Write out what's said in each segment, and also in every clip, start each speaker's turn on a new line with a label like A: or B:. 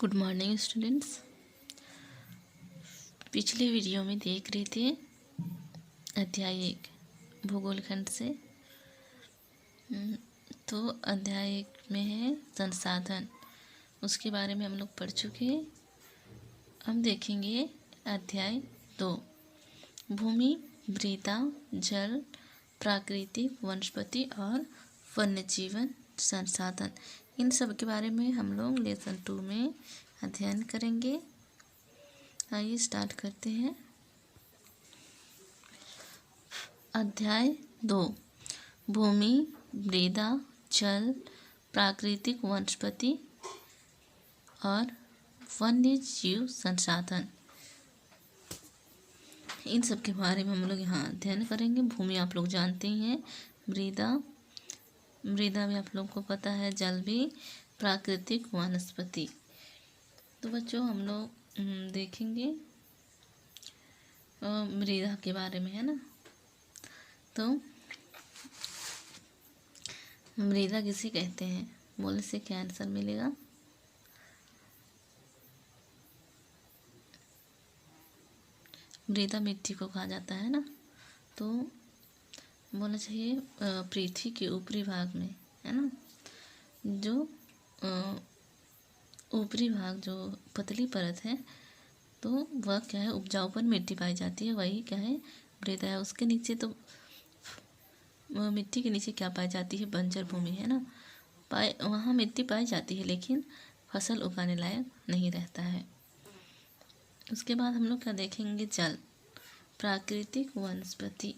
A: Good morning students. पिछले video में देख रहे थे अध्याय 1 भूगोल खंड से। तो अध्याय 1 में है संसाधन, उसके बारे में हम लोग पढ़ चुके हैं। हम देखेंगे अध्याय 2 भूमि, मृदा, जल, प्राकृतिक, वनस्पति और वन्य जीवन संसाधन। इन सब के बारे में हम लोग लेसन 2 में अध्ययन करेंगे। आइए स्टार्ट करते हैं। अध्याय 2 भूमि, मृदा, जल, प्राकृतिक, वनस्पति और वन्य जीव संसाधन। इन सब के बारे में हम लोग यहाँ अध्ययन करेंगे। भूमि आप लोग जानते ही हैं, मृदा भी आप लोग को पता है, जल भी, प्राकृतिक, वनस्पति। तो बच्चों हम लोग देखेंगे मृदा के बारे में, है ना। तो मृदा किसे कहते हैं, बोलने से क्या आंसर मिलेगा? मृदा मिट्टी को कहा जाता है ना। तो बोलना चाहिए पृथ्वी के ऊपरी भाग में, है ना, जो ऊपरी भाग जो पतली परत है, तो वह क्या है, उपजाऊपन मिट्टी पाई जाती है, वही क्या है, मृदा है। उसके नीचे तो मिट्टी के नीचे क्या पाई जाती है, बंजर भूमि, है ना। वहाँ मिट्टी पाई जाती है लेकिन फसल उगाने लायक नहीं रहता है। उसके बाद हम लोग क्या देखेंगे, जल, प्राकृतिक वनस्पति।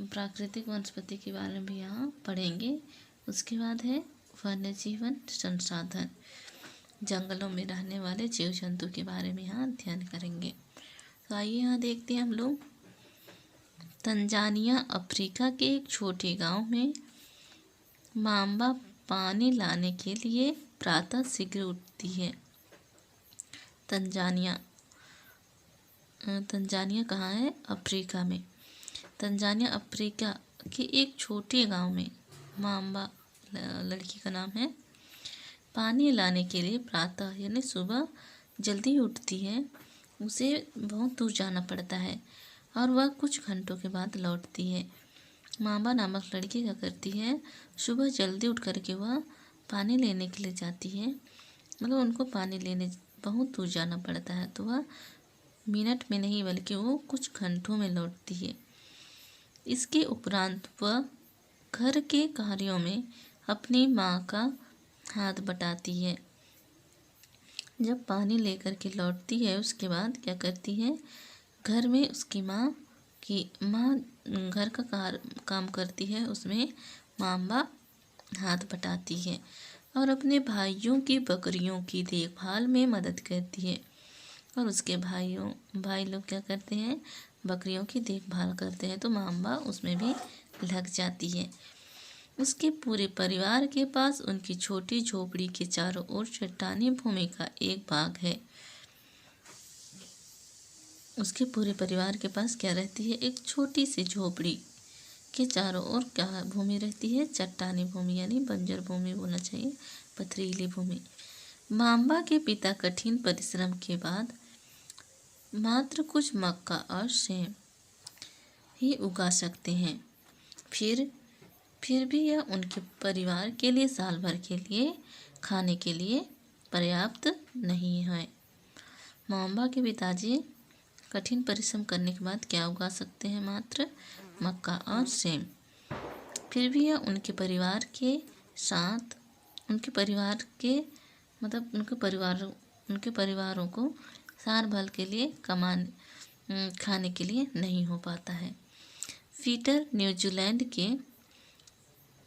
A: प्राकृतिक वनस्पति के बारे में भी यहाँ पढ़ेंगे। उसके बाद है वन्य जीवन संसाधन, जंगलों में रहने वाले जीव जंतु के बारे में यहाँ अध्ययन करेंगे। तो आइए यहाँ देखते हैं हम लोग। तंजानिया अफ्रीका के एक छोटे गांव में मांबा पानी लाने के लिए प्रातः शीघ्र उठती है। तंजानिया कहाँ है? अफ्रीका में। तंजानिया अफ्रीका के एक छोटे गांव में मांबा लड़की का नाम है, पानी लाने के लिए प्रातः यानी सुबह जल्दी उठती है। उसे बहुत दूर जाना पड़ता है और वह कुछ घंटों के बाद लौटती है। मांबा नामक लड़की क्या करती है, सुबह जल्दी उठ करके वह पानी लेने के लिए जाती है। मतलब उनको पानी लेने बहुत दूर जाना पड़ता है, तो वह मिनट में नहीं बल्कि वो कुछ घंटों में लौटती है। इसके उपरांत वह घर के कार्यों में अपनी माँ का हाथ बटाती है। जब पानी लेकर के लौटती है उसके बाद क्या करती है, घर में उसकी माँ घर का काम करती है, उसमें मांबा हाथ बटाती है और अपने भाइयों की बकरियों की देखभाल में मदद करती है। और उसके भाई लोग क्या करते हैं, बकरियों की देखभाल करते हैं, तो मांबा उसमें भी लग जाती है। उसके पूरे परिवार के पास उनकी छोटी झोपड़ी के चारों ओर चट्टानी भूमि का एक भाग है। उसके पूरे परिवार के पास क्या रहती है, एक छोटी सी झोपड़ी के चारों ओर क्या भूमि रहती है, चट्टानी भूमि यानी बंजर भूमि बोलना चाहिए, पथरीली भूमि। मांबा के पिता कठिन परिश्रम के बाद मात्र कुछ मक्का और सेम ही उगा सकते हैं। फिर भी यह उनके परिवार के लिए साल भर के लिए खाने के लिए पर्याप्त नहीं है। मांबा के पिताजी कठिन परिश्रम करने के बाद क्या उगा सकते हैं, मात्र मक्का और सेम। फिर भी यह उनके परिवार के साथ उनके परिवारों को साल भर के लिए खाने के लिए नहीं हो पाता है। पीटर न्यूजीलैंड के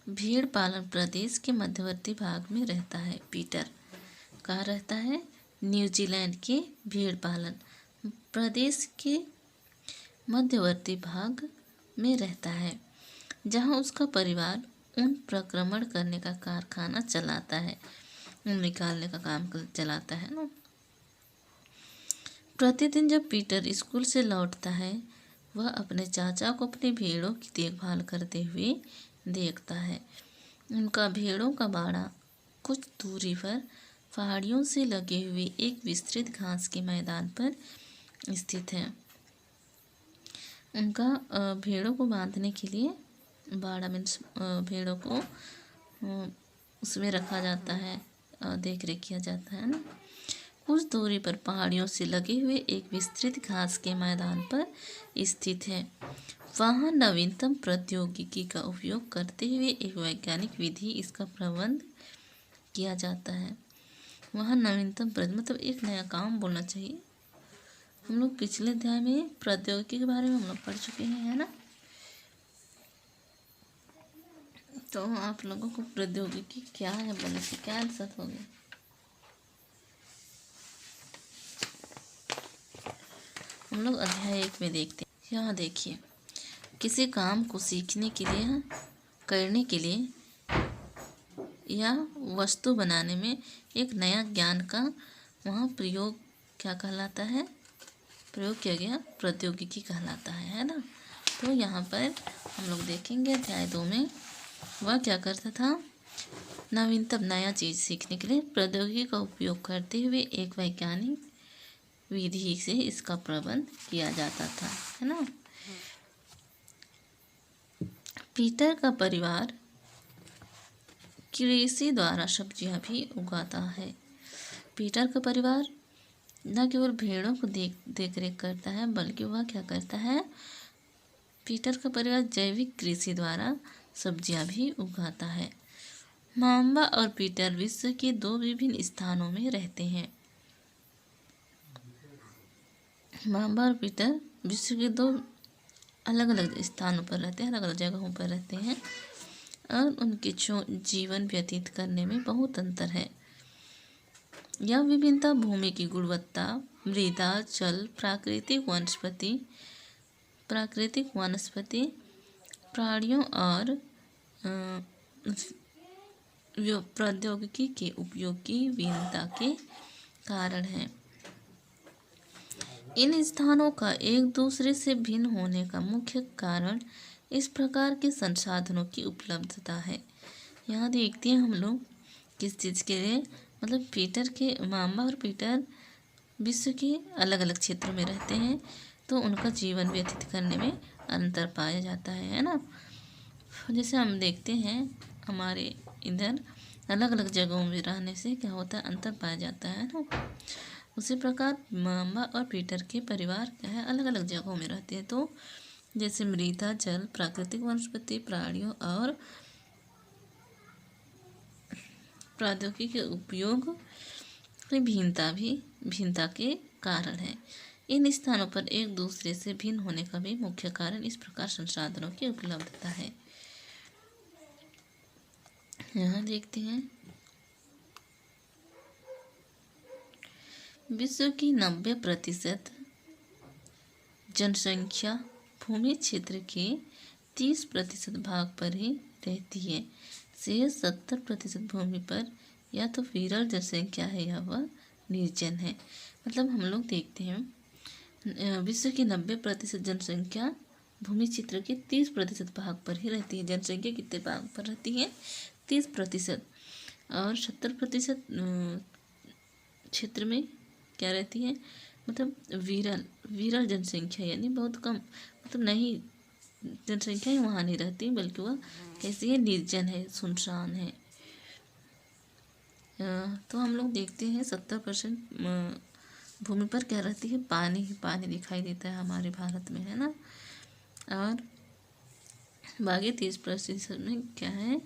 A: भेड़ पालन प्रदेश के मध्यवर्ती भाग में रहता है। पीटर कहाँ रहता है? न्यूजीलैंड के भेड़ पालन प्रदेश के मध्यवर्ती भाग में रहता है, जहाँ उसका परिवार ऊन प्रक्रमण करने का कारखाना चलाता है, ऊन निकालने का काम चलाता है ना। प्रतिदिन जब पीटर स्कूल से लौटता है, वह अपने चाचा को अपनी भेड़ों की देखभाल करते हुए देखता है। उनका भेड़ों का बाड़ा कुछ दूरी पर पहाड़ियों से लगे हुए एक विस्तृत घास के मैदान पर स्थित है। उनका भेड़ों को बांधने के लिए बाड़ा मीन्स भेड़ों को उसमें रखा जाता है, देख रेख किया जाता है ना। कुछ दूरी पर पहाड़ियों से लगे हुए एक विस्तृत घास के मैदान पर स्थित है। वहाँ नवीनतम प्रौद्योगिकी का उपयोग करते हुए एक वैज्ञानिक विधि इसका प्रबंध किया जाता है। वहाँ नवीनतम मतलब एक नया काम बोलना चाहिए। हम लोग पिछले अध्याय में प्रौद्योगिकी के बारे में हम लोग पढ़ चुके हैं, है ना। तो आप लोगों को प्रौद्योगिकी क्या है बोलने से क्या आंसर होगा? हम लोग अध्याय 1 में देखते हैं। यहाँ देखिए, किसी काम को सीखने के लिए, करने के लिए या वस्तु बनाने में एक नया ज्ञान का वहाँ प्रयोग क्या कहलाता है? प्रयोग किया गया प्रौद्योगिकी कहलाता है ना। तो यहाँ पर हम लोग देखेंगे अध्याय 2 में वह क्या करता था? नवीनतम नया चीज़ सीखने के लिए प्रौद्योगिकी का उपयोग करते हुए एक वैज्ञानिक विधि से इसका प्रबंध किया जाता था, है ना। पीटर का परिवार कृषि द्वारा सब्जियां भी उगाता है। पीटर का परिवार न केवल भेड़ों को देख रेख करता है, बल्कि वह क्या करता है? पीटर का परिवार जैविक कृषि द्वारा सब्जियां भी उगाता है। माम्बा और पीटर विश्व के 2 विभिन्न स्थानों में रहते हैं। माम्बा और पीटर विश्व के 2 अलग अलग स्थानों पर रहते हैं, अलग अलग जगहों पर रहते हैं और उनके जीवन व्यतीत करने में बहुत अंतर है। यह विभिन्नता भूमि की गुणवत्ता, मृदा, जल, प्राकृतिक वनस्पति, प्राणियों और प्रौद्योगिकी के उपयोग की भिन्नता के कारण है। इन स्थानों का एक दूसरे से भिन्न होने का मुख्य कारण इस प्रकार के संसाधनों की उपलब्धता है। यहाँ देखते हैं हम लोग किस चीज़ के लिए, मतलब पीटर के माम्बा और पीटर विश्व के अलग अलग क्षेत्रों में रहते हैं, तो उनका जीवन व्यतीत करने में अंतर पाया जाता है ना। जैसे हम देखते हैं हमारे इधर अलग अलग जगहों में रहने से क्या होता है? अंतर पाया जाता है ना। उसी प्रकार माम्बा और पीटर के परिवार क्या है? अलग अलग जगहों में रहते हैं। तो जैसे मृदा, जल, प्राकृतिक वनस्पति, प्राणियों और प्रौद्योगिकी के उपयोग की भिन्नता के कारण है। इन स्थानों पर एक दूसरे से भिन्न होने का भी मुख्य कारण इस प्रकार संसाधनों की उपलब्धता है। यहाँ देखते हैं विश्व की 90% जनसंख्या भूमि क्षेत्र के 30% भाग पर ही रहती है। शेष 70% भूमि पर या तो विरल जनसंख्या है या वह निर्जन है। मतलब हम लोग देखते हैं विश्व की 90% जनसंख्या भूमि क्षेत्र के 30% भाग पर ही रहती है। जनसंख्या कितने भाग पर रहती है? 30%। और 70% क्षेत्र में क्या रहती है? मतलब विरल जनसंख्या, यानी बहुत कम, मतलब नहीं, जनसंख्या ही वहाँ नहीं रहती, बल्कि वह कैसी है? निर्जन है, सुनसान है। तो हम लोग देखते हैं 70% भूमि पर क्या रहती है? पानी ही पानी दिखाई देता है हमारे भारत में, है ना। और बाकी 30% में क्या है?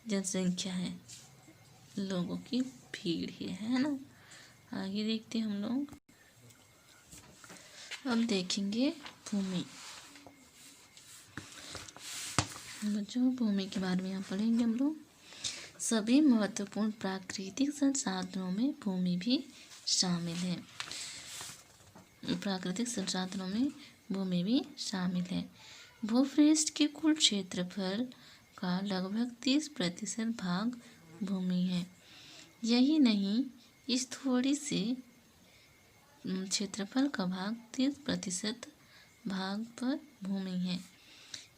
A: जनसंख्या है, लोगों की भीड़ ही है ना। आगे देखते हैं हम लोग। अब देखेंगे भूमि। बच्चों, भूमि के बारे में यहाँ पढ़ेंगे हम लोग। सभी महत्वपूर्ण प्राकृतिक संसाधनों में भूमि भी शामिल है। प्राकृतिक संसाधनों में भूमि भी शामिल है। भूपृष्ठ के कुल क्षेत्रफल का लगभग 30% भाग भूमि है। यही नहीं, इस थोड़ी से क्षेत्रफल का भाग 30% भाग पर भूमि है।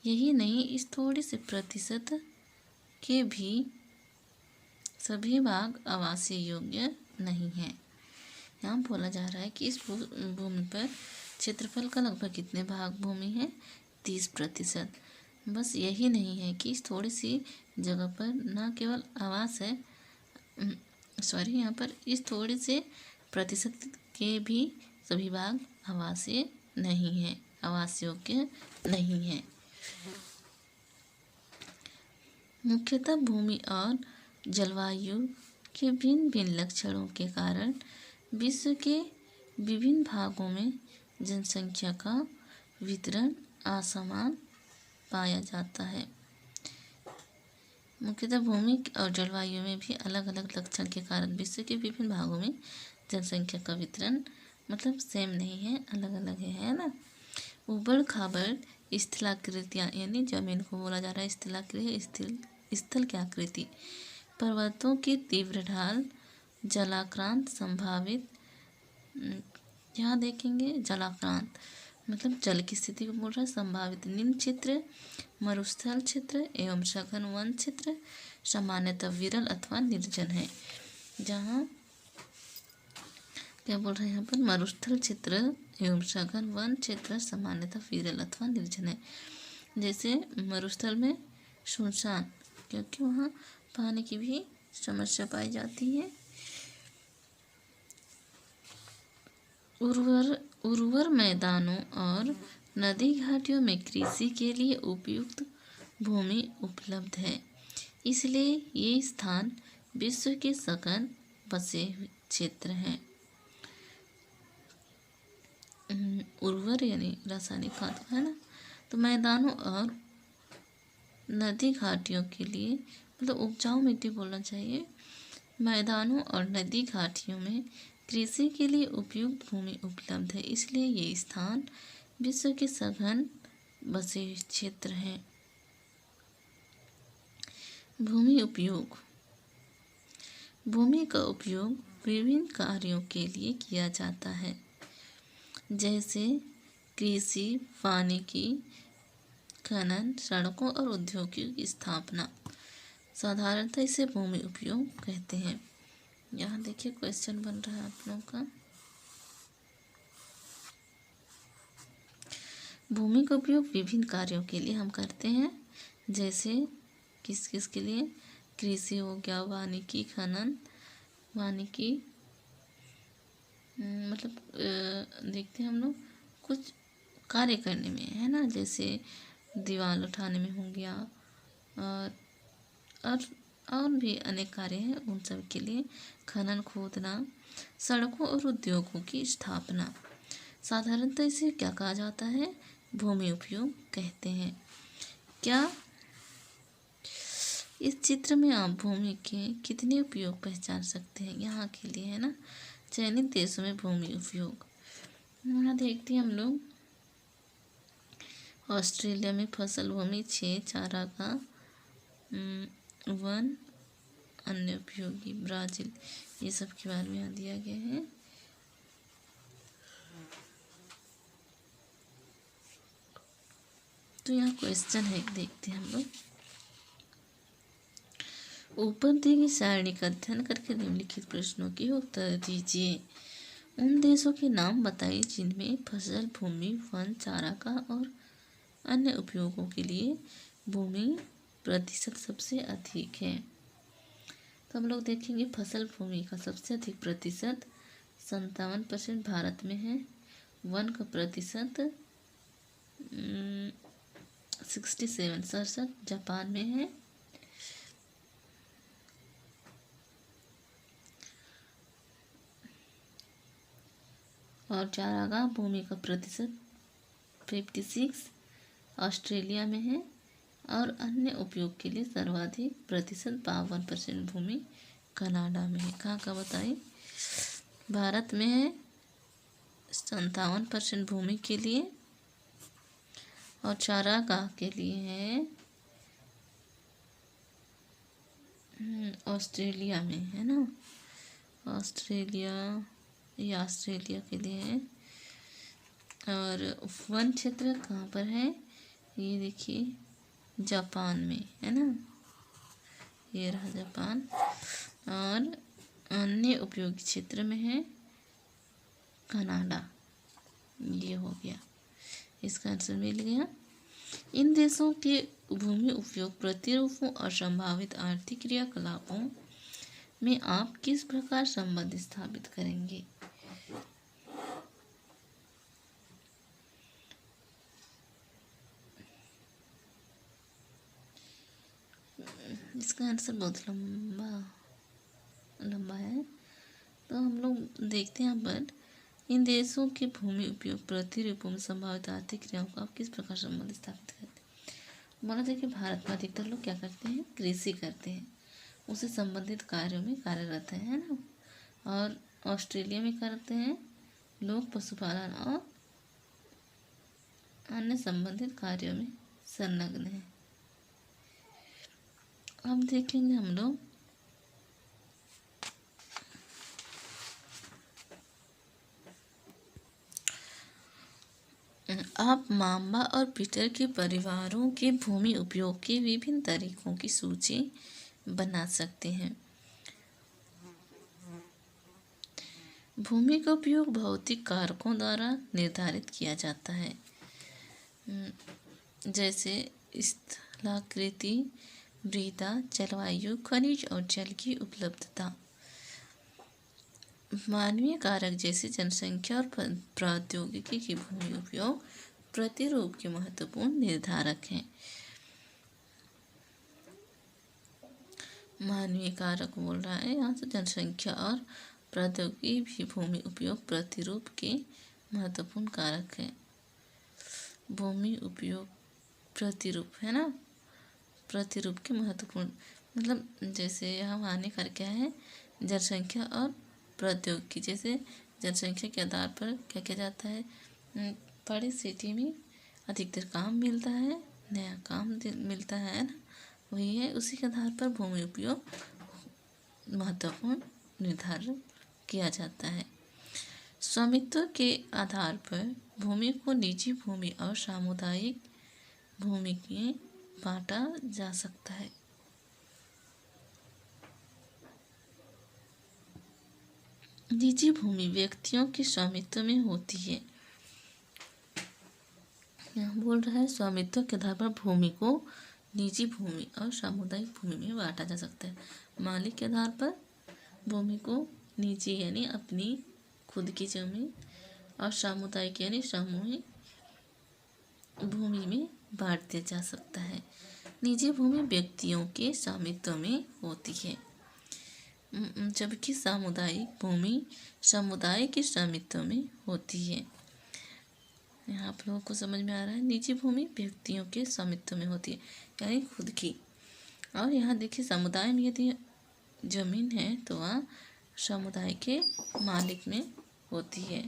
A: यही नहीं, इस थोड़े से प्रतिशत के भी सभी भाग आवासीय योग्य नहीं हैं। यहाँ बोला जा रहा है कि इस भूमि पर क्षेत्रफल का लगभग कितने भाग भूमि है, 30%। बस यही नहीं है कि इस थोड़ी सी जगह पर न केवल आवास है, यहाँ पर इस थोड़े से प्रतिशत के भी सभी भाग आवासीय नहीं है, आवास योग्य नहीं है। मुख्यतः भूमि और जलवायु के भिन्न भिन्न लक्षणों के कारण विश्व के विभिन्न भागों में जनसंख्या का वितरण असमान पाया जाता है। मुख्यतः भूमि और जलवायु में भी अलग अलग लक्षण के कारण विश्व के विभिन्न भागों में जनसंख्या का वितरण मतलब सेम नहीं है, अलग अलग है ना। उबड़ खाबड़ स्थलाकृतियाँ यानी जमीन को बोला जा रहा है स्थलाकृति, स्थल की आकृति, पर्वतों की तीव्र ढाल, जलाक्रांत संभावित, यहाँ देखेंगे जलाक्रांत मतलब जल की स्थिति को बोल रहा है, संभावित निम्न क्षेत्र, मरुस्थल क्षेत्र एवं सघन वन क्षेत्र सामान्यतः विरल अथवा निर्जन है। जहाँ क्या बोल रहे हैं यहाँ पर, मरुस्थल क्षेत्र एवं सघन वन क्षेत्र सामान्यतः विरल अथवा निर्जन है। जैसे मरुस्थल में सुनसान, क्योंकि वहाँ पानी की भी समस्या पाई जाती है। उर्वर मैदानों और नदी घाटियों में कृषि के लिए उपयुक्त भूमि उपलब्ध है, इसलिए ये स्थान विश्व के सघन बसे हुए क्षेत्र हैं। उर्वर यानी रासायनिक खाद है ना, तो मैदानों और नदी घाटियों के लिए मतलब उपजाऊ मिट्टी बोलना चाहिए। मैदानों और नदी घाटियों में कृषि के लिए उपयुक्त भूमि उपलब्ध है, इसलिए ये स्थान विश्व के सघन बसे क्षेत्र हैं। भूमि उपयोग। भूमि का उपयोग विभिन्न कार्यों के लिए किया जाता है, जैसे कृषि, वानिकी, खनन, सड़कों और उद्योगों की स्थापना। साधारणतः इसे भूमि उपयोग कहते हैं। यहाँ देखिए क्वेश्चन बन रहा है आप लोगों का, भूमि का उपयोग विभिन्न कार्यों के लिए हम करते हैं, जैसे किस किस के लिए, कृषि हो गया, वानिकी, खनन, वानिकी मतलब देखते हैं हम लोग कुछ कार्य करने में है ना, जैसे दीवार उठाने में हो गया और भी अनेक कार्य हैं, उन सब के लिए। खनन खोदना, सड़कों और उद्योगों की स्थापना। साधारणतः इसे क्या कहा जाता है, भूमि उपयोग कहते हैं। क्या इस चित्र में आप भूमि के कितने उपयोग पहचान सकते हैं, यहाँ के लिए है ना, चयनित देशों में भूमि उपयोग। यहाँ देखते हैं हम लोग, ऑस्ट्रेलिया में फसल भूमि 6, चारागाह, वन, अन्य उपयोगी, ब्राज़ील, ये सब के बारे में यहाँ दिया गया है। तो यहाँ क्वेश्चन है, देखते हैं हम लोग, ऊपर दी गई सारणी का अध्ययन करके निम्नलिखित प्रश्नों के उत्तर दीजिए। उन देशों के नाम बताइए जिनमें फसल भूमि, वन, चारागाह और अन्य उपयोगों के लिए भूमि प्रतिशत सबसे अधिक है। तो हम लोग देखेंगे फसल भूमि का सबसे अधिक प्रतिशत 57% भारत में है। वन का प्रतिशत 67 जापान में है। और चारागाह भूमि का प्रतिशत 56 ऑस्ट्रेलिया में है। और अन्य उपयोग के लिए सर्वाधिक प्रतिशत 52% भूमि कनाडा में है। कहाँ का बताइए, भारत में है 57% भूमि के लिए, और चारागाह के लिए है ऑस्ट्रेलिया में है ना, ऑस्ट्रेलिया के लिए है। और वन क्षेत्र कहाँ पर है, ये देखिए जापान में है ना, ये रहा जापान। और अन्य उपयोगी क्षेत्र में है कनाडा। ये हो गया, इसका आंसर मिल गया। इन देशों के भूमि उपयोग प्रतिरूपों और संभावित आर्थिक क्रियाकलापों में आप किस प्रकार संबंध स्थापित करेंगे? इसका आंसर बहुत लंबा है, तो हम लोग देखते हैं यहाँ पर। इन देशों के भूमि उपयोग प्रतिरूपों में संभावित आर्थिक क्रियाओं का आप किस प्रकार संबंध स्थापित करते हैं? बोला था कि भारत में अधिकतर लोग क्या करते हैं, कृषि करते हैं, उससे संबंधित कार्यों में कार्यरत है ना। और ऑस्ट्रेलिया में करते हैं लोग पशुपालन और अन्य संबंधित कार्यों में संलग्न हैं। अब देखेंगे हम लोग आप माम्बा और पीटर के परिवारों के भूमि उपयोग के विभिन्न तरीकों की सूची बना सकते हैं। भूमि का उपयोग भौतिक कारकों द्वारा निर्धारित किया जाता है, जैसे स्थलाकृति, मृदा, जलवायु, खनिज और जल की उपलब्धता। मानवीय कारक जैसे जनसंख्या और प्रौद्योगिकी की भूमि उपयोग प्रतिरूप के महत्वपूर्ण निर्धारक हैं। मानवीय कारक बोल रहा है यहाँ से, जनसंख्या और प्रौद्योगिकी भी भूमि उपयोग प्रतिरूप के महत्वपूर्ण कारक है। भूमि उपयोग प्रतिरूप है ना, प्रतिरूप के महत्वपूर्ण मतलब जैसे यहाँ मानवीय कारक क्या है, जनसंख्या और प्रौद्योगिकी। जैसे जनसंख्या के आधार पर क्या किया जाता है, बड़ी सिटी में अधिकतर काम मिलता है, नया काम मिलता है ना, वही है। उसी के आधार पर भूमि उपयोग महत्वपूर्ण निर्धारण किया जाता है। स्वामित्व के आधार पर भूमि को निजी भूमि और सामुदायिक भूमि में बांटा जा सकता है। निजी भूमि व्यक्तियों के स्वामित्व में होती है। यहाँ बोल रहा है स्वामित्व के आधार पर भूमि को निजी भूमि और सामुदायिक भूमि में बांटा जा सकता है। मालिक के आधार पर भूमि को निजी यानी अपनी खुद की जमीन और सामुदायिक यानी सामूहिक भूमि में बांट दिया जा सकता है। निजी भूमि व्यक्तियों के स्वामित्व में होती है, जबकि सामुदायिक भूमि समुदाय के स्वामित्व में होती है। यहाँ आप लोगों को समझ में आ रहा है, निजी भूमि व्यक्तियों के स्वामित्व में होती है यानी खुद की। और यहाँ देखिए समुदाय में यदि जमीन है तो वह समुदाय के मालिक में होती है।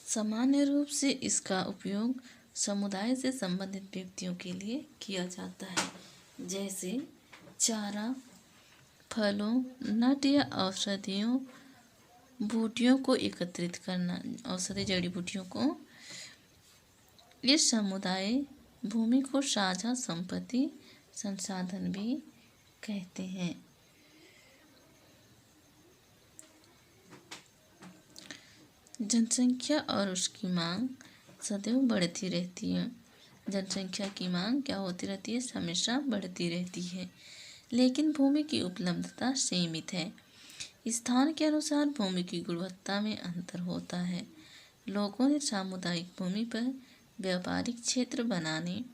A: सामान्य रूप से इसका उपयोग समुदाय से संबंधित व्यक्तियों के लिए किया जाता है, जैसे चारा, फलों, नट या औषधियों बूटियों को एकत्रित करना, औषधि जड़ी बूटियों को। इस समुदाय भूमि को साझा संपत्ति संसाधन भी कहते हैं। जनसंख्या और उसकी मांग सदैव बढ़ती रहती है। जनसंख्या की मांग क्या होती रहती है, हमेशा बढ़ती रहती है, लेकिन भूमि की उपलब्धता सीमित है। स्थान के अनुसार भूमि की गुणवत्ता में अंतर होता है। लोगों ने सामुदायिक भूमि पर व्यापारिक क्षेत्र बनाने,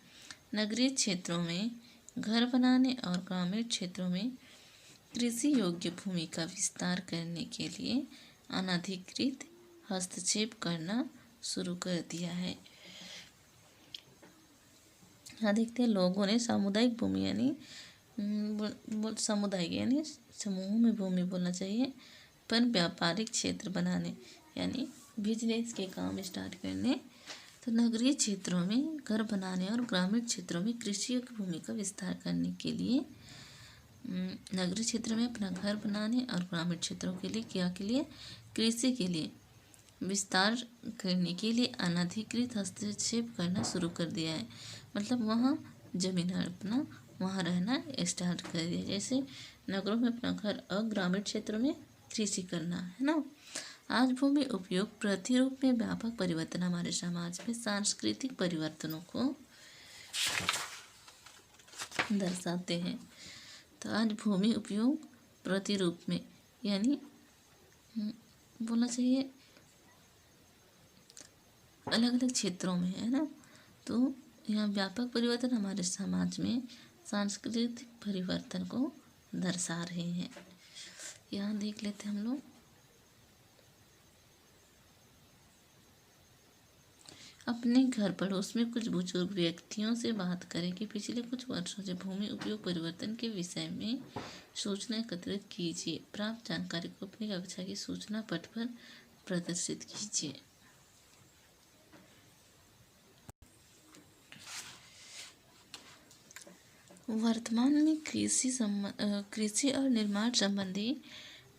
A: नगरीय क्षेत्रों में घर बनाने और ग्रामीण क्षेत्रों में कृषि योग्य भूमि का विस्तार करने के लिए अनधिकृत हस्तक्षेप करना शुरू कर दिया है। यहाँ देखते हैं लोगों ने सामुदायिक भूमि यानी समुदाय यानी समूह में भूमि बोलना चाहिए, पर व्यापारिक क्षेत्र बनाने यानी बिजनेस के काम स्टार्ट करने, तो नगरीय क्षेत्रों में घर बनाने और ग्रामीण क्षेत्रों में कृषि की भूमि का विस्तार करने के लिए, नगरीय क्षेत्र में अपना घर बनाने और ग्रामीण क्षेत्रों के लिए क्या के लिए, कृषि के लिए विस्तार करने के लिए अनधिकृत हस्तक्षेप करना शुरू कर दिया है। मतलब वहाँ जमीन अपना वहाँ रहना स्टार्ट कर दिया। जैसे नगरों में अपना घर और ग्रामीण क्षेत्रों में कृषि करना, है ना। आज भूमि उपयोग प्रतिरूप में व्यापक परिवर्तन हमारे समाज में सांस्कृतिक परिवर्तनों को दर्शाते हैं। तो आज भूमि उपयोग प्रतिरूप में, यानी बोलना चाहिए अलग अलग क्षेत्रों में, है ना। तो यह व्यापक परिवर्तन हमारे समाज में सांस्कृतिक परिवर्तन को दर्शा रहे हैं। यहाँ देख लेते हैं हम लोग। अपने घर पड़ोस में कुछ बुजुर्ग व्यक्तियों से बात करें कि पिछले कुछ वर्षों से भूमि उपयोग परिवर्तन के विषय में सूचना एकत्रित कीजिए। प्राप्त जानकारी को अपनी कक्षा की सूचना पट पर प्रदर्शित कीजिए। वर्तमान में कृषि और निर्माण संबंधी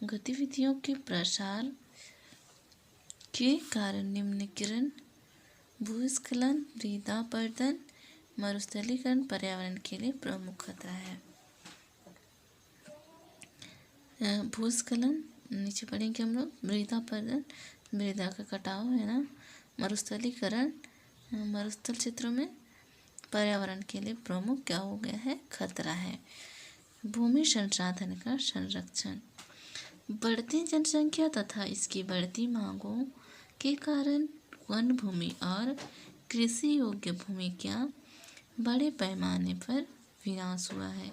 A: गतिविधियों के प्रसार के कारण निम्नलिखित भूस्खलन, मृदापर्दन, मरुस्थलीकरण पर्यावरण के लिए प्रमुख खतरा है। भूस्खलन नीचे पढ़ेंगे हम लोग। मृदापर्दन, मृदा का कटाव, है ना। मरुस्थलीकरण, मरुस्थल क्षेत्रों में पर्यावरण के लिए प्रमुख क्या हो गया है, खतरा है। भूमि संसाधन का संरक्षण, बढ़ती जनसंख्या तथा इसकी बढ़ती मांगों के कारण वन भूमि और कृषि योग्य भूमि का बड़े पैमाने पर विनाश हुआ है।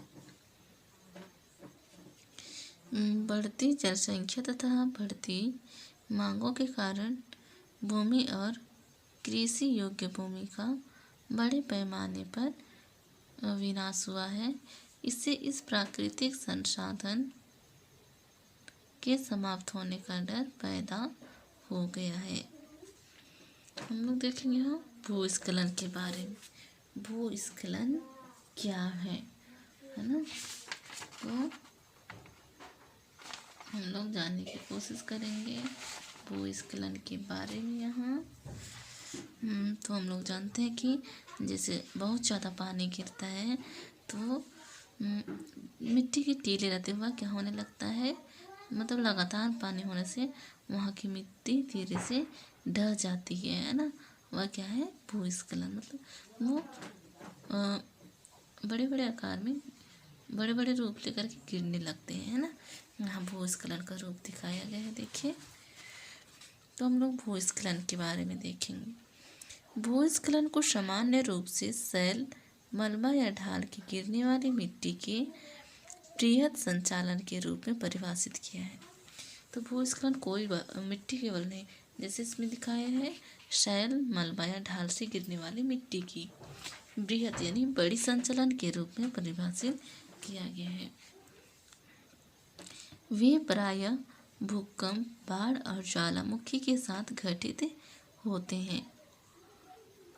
A: बढ़ती जनसंख्या तथा बढ़ती मांगों के कारण भूमि और कृषि योग्य भूमि का बड़े पैमाने पर विनाश हुआ है। इससे इस प्राकृतिक संसाधन के समाप्त होने का डर पैदा हो गया है। हम लोग देखेंगे यहाँ भूस्खलन के बारे में। भूस्खलन क्या है ना। तो हम लोग जानने की कोशिश करेंगे भूस्खलन के बारे में यहाँ। तो हम लोग जानते हैं कि जैसे बहुत ज़्यादा पानी गिरता है तो मिट्टी के टीले रहते हुए क्या होने लगता है, मतलब लगातार पानी होने से वहाँ की मिट्टी धीरे से ढह जाती है ना। वह क्या है, भूस्खलन। मतलब वो बड़े बड़े आकार में बड़े बड़े रूप लेकर के गिरने लगते हैं, है ना। यहाँ भूस्खलन का रूप दिखाया गया है, देखिए। तो हम लोग भूस्खलन के बारे में देखेंगे। भूस्खलन को सामान्य रूप से शैल, मलबा या ढाल की गिरने वाली मिट्टी के बृहद संचालन के रूप में परिभाषित किया है। तो भूस्खलन कोई मिट्टी केवल नहीं, जैसे इसमें दिखाया है शैल, मलबा या ढाल से गिरने वाली मिट्टी की बृहद यानी बड़ी संचालन के रूप में परिभाषित किया गया है। वे प्रायः भूकंप, बाढ़ और ज्वालामुखी के साथ घटित होते हैं।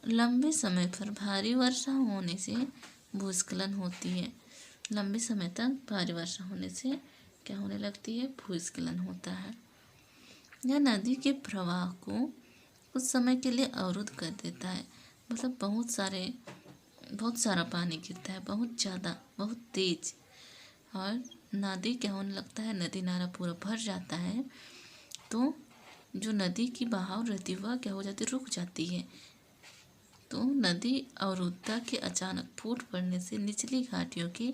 A: लंबे समय पर भारी वर्षा होने से भूस्खलन होती है। लंबे समय तक भारी वर्षा होने से क्या होने लगती है, भूस्खलन होता है। यह नदी के प्रवाह को कुछ समय के लिए अवरुद्ध कर देता है। मतलब बहुत सारा पानी गिरता है, बहुत ज़्यादा, बहुत तेज, और नदी क्या होने लगता है, नदी नाला पूरा भर जाता है। तो जो नदी की बहाव रहती है वह क्या हो जाती है, रुक जाती है। तो नदी अवरुद्धता के अचानक फूट पड़ने से निचली घाटियों के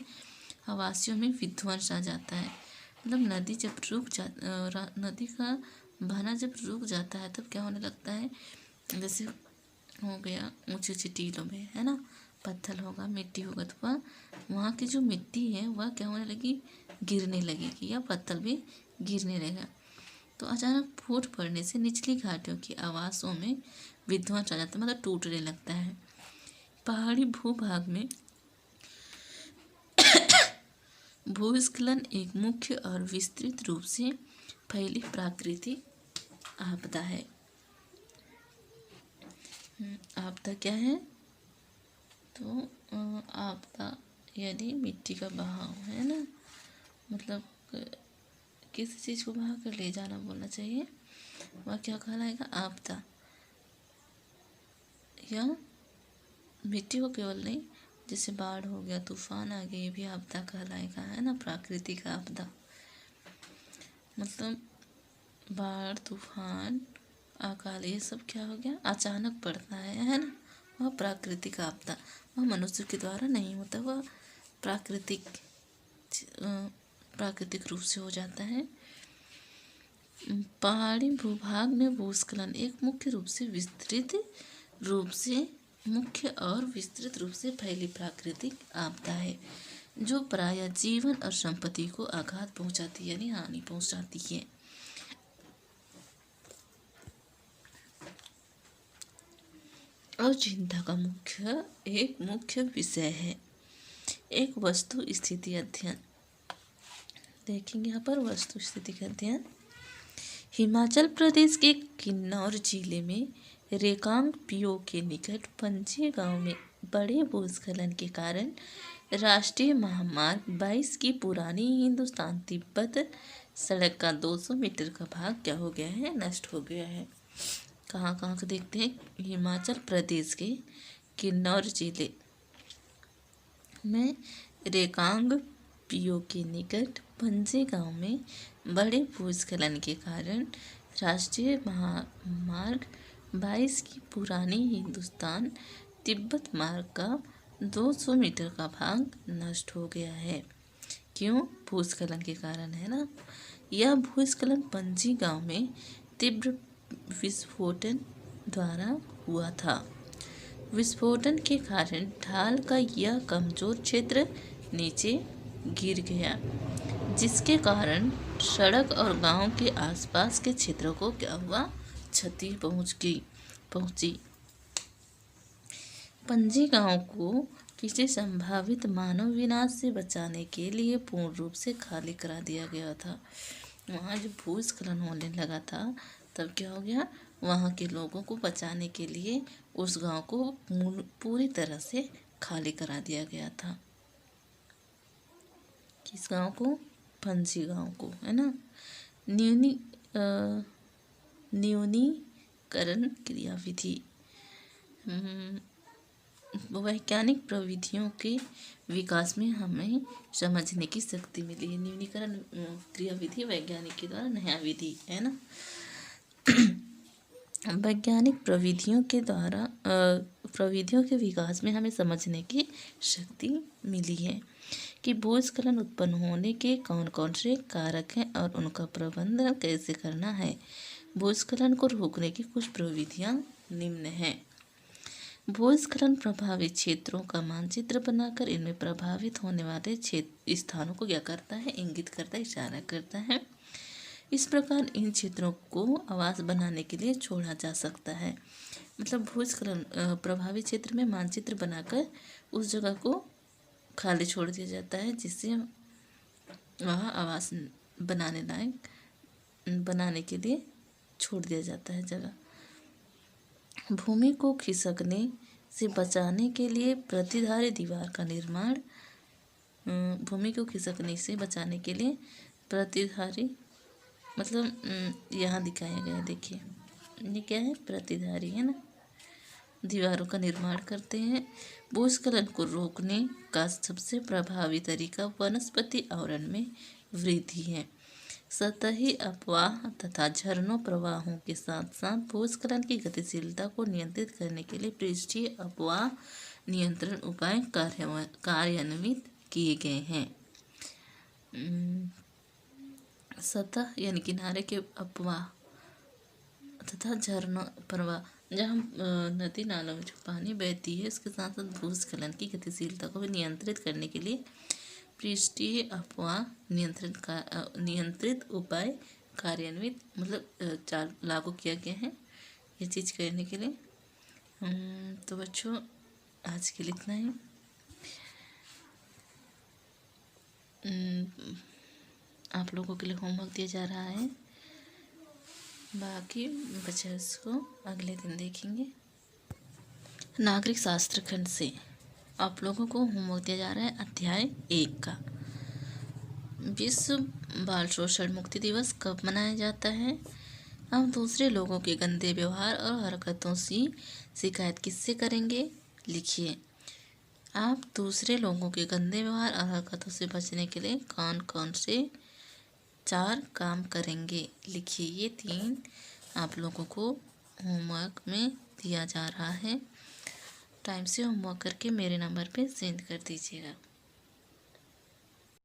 A: आवासियों में विध्वंस आ जाता है। मतलब नदी का बहना जब रुक जाता है तब क्या होने लगता है, जैसे हो गया ऊंची ऊंची टीलों में, है ना, पत्थर होगा, मिट्टी होगा, तो वहाँ की जो मिट्टी है वह क्या होने लगी, गिरने लगेगी, या पत्थर भी गिरने लगेगा। तो अचानक फूट पड़ने से निचली घाटियों की आवासों में विध्वंस आ जाता है, मतलब टूटने लगता है। पहाड़ी भूभाग में भूस्खलन एक मुख्य और विस्तृत रूप से फैली प्राकृतिक आपदा है। आपदा क्या है, तो आपदा यानी मिट्टी का बहाव, है ना। मतलब किसी चीज़ को बहा कर ले जाना बोलना चाहिए, वह क्या कहलाएगा, आपदा। या मिट्टी को केवल नहीं, जैसे बाढ़ हो गया, तूफान आ गया, ये भी आपदा कहलाएगा, है ना, प्राकृतिक आपदा। मतलब बाढ़, तूफान, अकाल, ये सब क्या हो गया, अचानक पड़ता है ना, वह प्राकृतिक आपदा। वह मनुष्य के द्वारा नहीं होता, वह प्राकृतिक प्राकृतिक रूप से हो जाता है। पहाड़ी भूभाग में भूस्खलन एक मुख्य और विस्तृत रूप से फैली प्राकृतिक आपदा है, जो प्रायः जीवन और संपत्ति को आघात पहुंचाती है, यानी हानि पहुंचाती है। और चिंता का मुख्य विषय है। एक वस्तु स्थिति अध्ययन देखेंगे यहाँ पर, वस्तु स्थिति का अध्ययन। हिमाचल प्रदेश के किन्नौर जिले में रेकांग पिओ के निकट पंजे गांव में बड़े भूस्खलन के कारण राष्ट्रीय महामार्ग 22 की पुरानी हिंदुस्तान तिब्बत सड़क का 200 मीटर का भाग क्या हो गया है, नष्ट हो गया है। कहाँ का देखते हैं, हिमाचल प्रदेश के किन्नौर जिले में रेकांग पिओ के निकट पंजे गांव में बड़े भूस्खलन के कारण राष्ट्रीय महामार्ग 22 की पुरानी हिंदुस्तान तिब्बत मार्ग का 200 मीटर का भाग नष्ट हो गया है। क्यों? भूस्खलन के कारण, है ना। यह भूस्खलन पंजी गांव में तीव्र विस्फोटन द्वारा हुआ था। विस्फोटन के कारण ढाल का यह कमजोर क्षेत्र नीचे गिर गया, जिसके कारण सड़क और गांव के आसपास के क्षेत्रों को क्या हुआ, क्षति पहुंची। पंजी गांव को किसी संभावित मानव विनाश से बचाने के लिए पूर्ण रूप से खाली करा दिया गया था। वहाँ जब भूस्खलन होने लगा था तब क्या हो गया, वहाँ के लोगों को बचाने के लिए उस गांव को पूरी तरह से खाली करा दिया गया था। किस गांव को? पंजी गांव को, है ना। न्यूनीकरण क्रियाविधि वैज्ञानिक प्रविधियों के विकास में हमें समझने की शक्ति मिली है। न्यूनीकरण क्रियाविधि वैज्ञानिक के द्वारा नया विधि, है ना। वैज्ञानिक प्रविधियों के विकास में हमें समझने की शक्ति मिली है कि भूस्खलन उत्पन्न होने के कौन कौन से कारक हैं और उनका प्रबंधन कैसे करना है। भूस्खलन को रोकने की कुछ प्रविधियां निम्न हैं। भूस्खलन प्रभावित क्षेत्रों का मानचित्र बनाकर इनमें प्रभावित होने वाले स्थानों को क्या करता है, इंगित करता है, इशारा करता है। इस प्रकार इन क्षेत्रों को आवास बनाने के लिए छोड़ा जा सकता है। मतलब भूस्खलन प्रभावित क्षेत्र में मानचित्र बनाकर उस जगह को खाली छोड़ दिया जाता है, जिससे वह आवास बनाने के लिए छोड़ दिया जाता है जगह। भूमि को खिसकने से बचाने के लिए प्रतिधारी दीवार का निर्माण। भूमि को खिसकने से बचाने के लिए प्रतिधारी, मतलब यहाँ दिखाया गया है, देखिए ये क्या है, प्रतिधारी, है ना, दीवारों का निर्माण करते हैं। भूस्खलन को रोकने का सबसे प्रभावी तरीका वनस्पति आवरण में वृद्धि है। सतही अपवाह तथा झरनों प्रवाहों के साथ साथ भूस्खलन की गतिशीलता को नियंत्रित करने के लिए पृष्ठीय अपवाह नियंत्रण उपाय कार्यान्वित किए गए हैं। सतह यानी किनारे के अपवाह तथा झरनों प्रवाह, जहाँ नदी नालों में जो पानी बहती है उसके साथ साथ भूस्खलन की गतिशीलता को भी नियंत्रित करने के लिए पृष्ठीय अपवाह नियंत्रित उपाय कार्यान्वित, मतलब लागू किया गया है ये चीज़ करने के लिए। तो बच्चों आज के लिए इतना ही। आप लोगों के लिए होमवर्क दिया जा रहा है, बाकी बच्चे उसको अगले दिन देखेंगे। नागरिक शास्त्र खंड से आप लोगों को होमवर्क दिया जा रहा है अध्याय 1 का। विश्व बाल शोषण मुक्ति दिवस कब मनाया जाता है? हम दूसरे लोगों के गंदे व्यवहार और हरकतों से शिकायत किससे करेंगे? लिखिए। आप दूसरे लोगों के गंदे व्यवहार और हरकतों से बचने के लिए कौन कौन से 4 काम करेंगे? लिखिए। ये 3 आप लोगों को होमवर्क में दिया जा रहा है। टाइम से होमवर्क करके मेरे नंबर पे सेंड कर दीजिएगा।